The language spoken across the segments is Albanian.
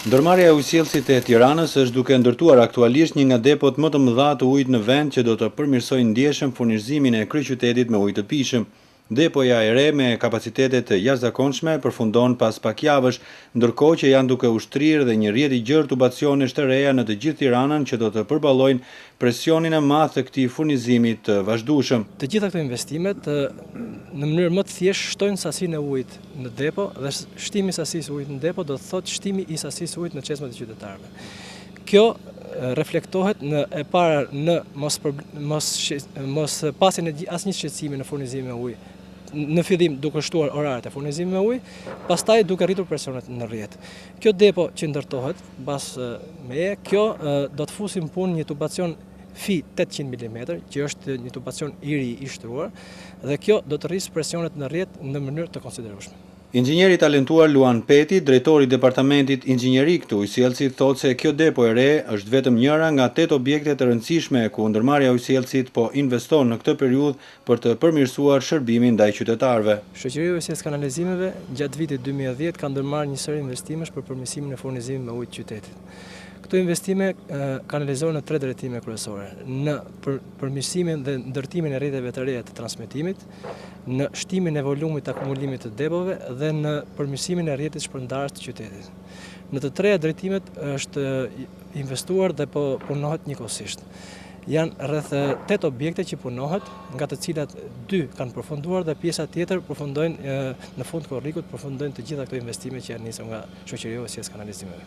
Ndërmarrja e ujësjellësit e Tiranës është duke ndërtuar aktualisht një nga depot më të mëdha të ujit në vend që do të përmirësojë ndjeshëm furnizimin e kryeqytetit me ujë të pijshëm. Depoja e re me kapacitete të jashtëzakonshme përfundon pas pak javësh, ndërkohë që janë duke ushtrirë dhe një rrjet i gjerë tubacionesh të reja në të gjithë Tiranën që do të përballojnë presionin e madh të këtij furnizimi të vazhdueshëm. Të gjitha këto investimet në mënyrë më të thjeshtë shtojnë sasinë e ujit në depo dhe shtimi i sasisë ujit në depo do të thotë shtimi i sasisë ujit në çesmet e qytetarëve. Kjo reflektohet e para në mos pasjen e asnjë shqetësimi në furnizimin e ujit. Në fillim duke shtuar oraret e furnizimit me ujë, pastaj duke rritur presionet në rrjet. Kjo depo që ndërtohet pas meje, kjo do të fusi në punë një tubacion fi 800 mm, që është një tubacion i ri i shtruar, dhe kjo do të rrisë presionet në rrjet në mënyrë të konsiderueshme. Inxhinieri talentuar Luan Peti, drejtori i departamentit inxhinierik të ujësjellësit, thotë se kjo depo e re është vetëm njëra nga 8 objekte të rëndësishme ku ndërmarrja e ujësjellësit po investon në këtë periudhë për të përmirësuar shërbimin ndaj qytetarëve. Shoqëria e ujësjellës kanalizimeve gjatë vitit 2010 ka ndërmarrë një seri investimesh për përmirësimin e furnizimit me ujë të qytetit. Këto investime kanalizohen në 3 drejtime kryesore: në përmirësimin dhe ndërtimin e rrjeteve të reja të transmetimit, në shtimin e volumit të akumulimit të depove dhe në përmirësimin e rrjetit shpërndarës të qytetit. Në të treja drejtimet është investuar dhe po punohet njëkohësisht. Janë rreth 8 objekte që punohet, nga të cilat 2 kanë përfunduar dhe pjesa tjetër përfundojnë në fund korrikut, përfundojnë të gjitha këto investime që janë nisur nga Shoqëria e Ujësjellës Kanalizimeve.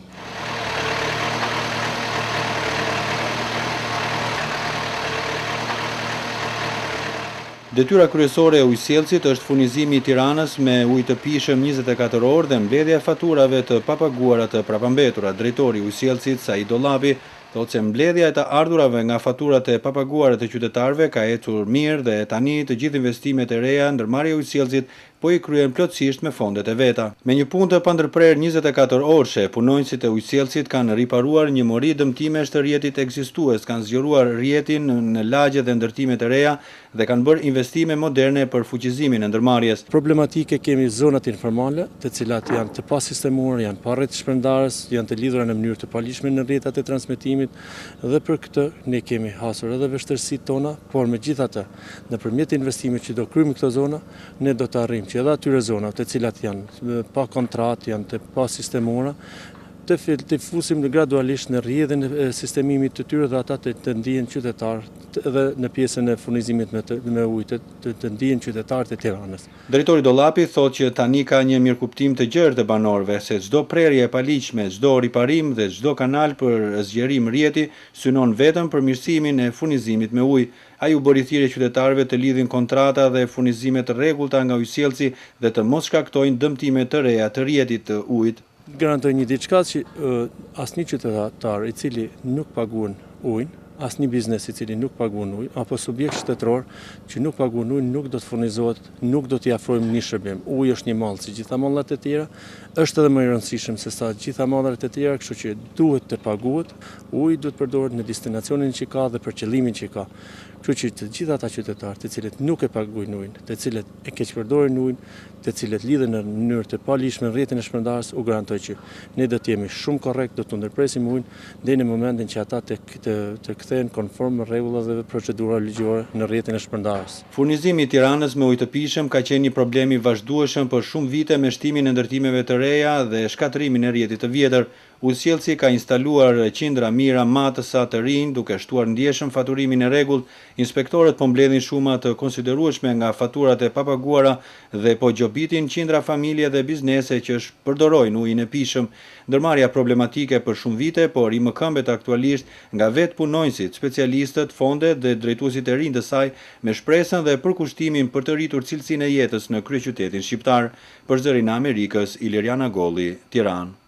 Detyra kryesore e ujësjellësit është furnizimi i Tiranës me ujë të pijshëm 24 orë dhe mbledhja e faturave të papaguara të prapambetura. Drejtori i ujësjellësit Said Dollapi thotë se mbledhja e të ardhurave nga faturat e papaguara të qytetarëve ka ecur mirë dhe tani të gjithë investimet e reja ndërmarrja e ujësjellësit po i kryen plotësisht me fondet e veta. Me një punë të pandërprerë 24 orëshe, punonjësit e ujësjellësit kanë riparuar një mori dëmtimesh të rrjetit ekzistues, kanë zgjeruar rrjetin në lagje dhe ndërtimet e reja dhe kanë bërë investime moderne për fuqizimin e ndërmarrjes. Problematike kemi zonat informale, të cilat janë të pasistemuar, janë pa rrjet shpërndarës, janë të lidhura në mënyrë të palishme në rrjetat e transmetimit dhe për këtë ne kemi hasur edhe vështirësitë tona, por megjithatë, nëpërmjet investimit që do kryejmë këto zona, ne do të arrijmë që edhe atyre zonat të cilat janë pa kontratë, janë të pa sistemuara, të fusim gradualisht në rrjedhjen e sistemimit të tyre dhe ata të ndihen qytetarë edhe në pjesën e furnizimit me ujë të ndihen qytetarët e Tiranës. Drejtori Dollapi thotë që tani ka një mirëkuptim të gjerë të banorëve se çdo prerje e paligjshme, çdo riparim dhe çdo kanal për zgjerim rrjeti synon vetëm përmirësimin e furnizimit me ujë. Ai u bëri thirrje qytetarëve të lidhin kontrata dhe furnizime të rregullta nga ujësjellësi dhe të mos shkaktojnë dëmtime të reja të rrjetit të ujit. Garantoj një diçka që asnjë qytetar i cili nuk paguan ujin, asnjë biznes i cili nuk paguan ujin, apo subjekt shtetëror që nuk paguan ujin, nuk do të furnizohet, nuk do t'i afrojmë një shërbim. Uji është një mall si gjitha mallat e tjera, është edhe më i rëndësishëm se sa gjitha mallat e tjera, kështu që duhet të paguhet, uji duhet përdoret në destinacionin që ka dhe për qëllimin që ka. Kështu që të gjitha ata qytetarë të cilët nuk e paguajnë ujin, të cilët e keqpërdorin ujin, të cilët lidhen në mënyrë të palishme rrjetin e shpërndarës, u garantoj që ne do të jemi shumë korrekt, do të ndërpresim ujin deri në momentin që ata të kthehen konform me rregullat dhe procedura ligjore në rrjetin e shpërndarës. Furnizimi i Tiranës me ujë të pijshëm ka qenë një problem i vazhdueshëm për shumë vite me shtimin e ndërtimeve të reja dhe shkatrimin e rrjetit të vjetër. Ujësjellësi ka instaluar qindra mira matësa të rinj duke shtuar ndjeshëm faturimin e rregullt. Inspektorët po mbledhin shuma të konsiderueshme nga faturat e papaguara dhe po gjobitin qindra familje dhe biznese që përdorojnë ujin e pijshëm. Ndërmarrja problematike për shumë vite, por i mëkëmbet aktualisht nga vetë punonjësit, specialistët, fondet dhe drejtuesit e rinj të saj me shpresën dhe përkushtimin për të rritur cilësinë e jetës në kryeqytetin shqiptar. Për Zërin e Amerikës, Iliriana Golli, Tiranë.